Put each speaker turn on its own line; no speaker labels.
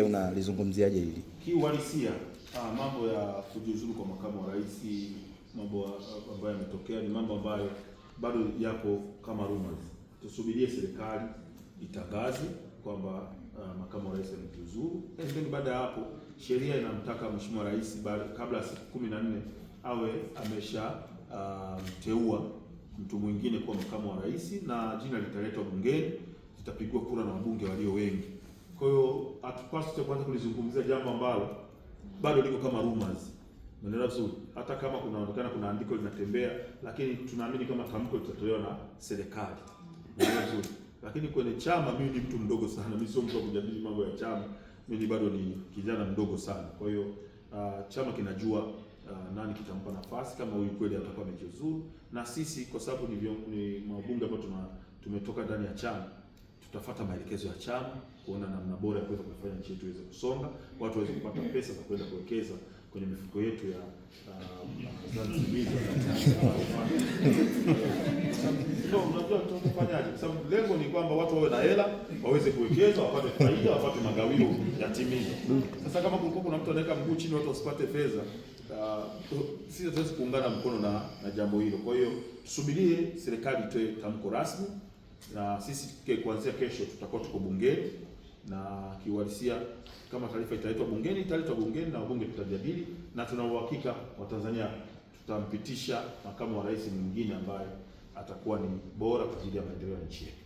Unalizungumziaje hili?
Kiuhalisia, mambo ya kujiuzulu kwa makamu wa rais, mambo ambayo yametokea ni mambo ambayo bado yako kama rumors. Tusubirie serikali itangaze kwamba makamu wa rais amejiuzulu. Lakini baada ya hapo, sheria inamtaka mheshimiwa rais kabla ya siku 14 awe amesha mteua mtu mwingine kuwa makamu wa rais, na jina litaletwa bungeni, litapigwa kura na wabunge walio wengi. Kwa hiyo hatupaswi kwanza kulizungumzia jambo ambalo bado liko kama rumors. Unaelewa vizuri? Hata kama kunaonekana kuna andiko linatembea, lakini tunaamini kama tamko litatolewa na serikali. Unaelewa vizuri? Lakini kwenye chama, mimi ni mtu mdogo sana. Mimi sio mtu wa kujadili mambo ya chama. Mimi bado ni kijana mdogo sana. Kwa hiyo chama kinajua nani kitampa nafasi kama huyu kweli atakuwa amejiuzulu, na sisi kwa sababu ni mabunge ambao tumetoka ndani ya chama, tutafuata maelekezo ya chama kuona namna bora ya kuweza kufanya nchi yetu iweze kusonga, watu waweze kupata pesa za kwenda kuwekeza kwenye mifuko yetu ya unajua tutafanyaje? Kwa sababu lengo ni kwamba watu wawe na hela, waweze kuwekeza, wapate faida, wapate magawio ya timini. Sasa kama kulikuwa kuna mtu anaweka mguu chini watu wasipate fedha, sisi hatuwezi kuungana mkono na jambo hilo. Kwa hiyo tusubirie serikali itoe tamko rasmi, na sisi kuanzia kesho tutakuwa tuko bungeni, na kiuhalisia kama taarifa italetwa bungeni na wabunge tutajadili, na tuna uhakika wa Tanzania tutampitisha makamu wa rais mwingine ambaye atakuwa ni bora kwa ajili ya maendeleo ya nchi yetu.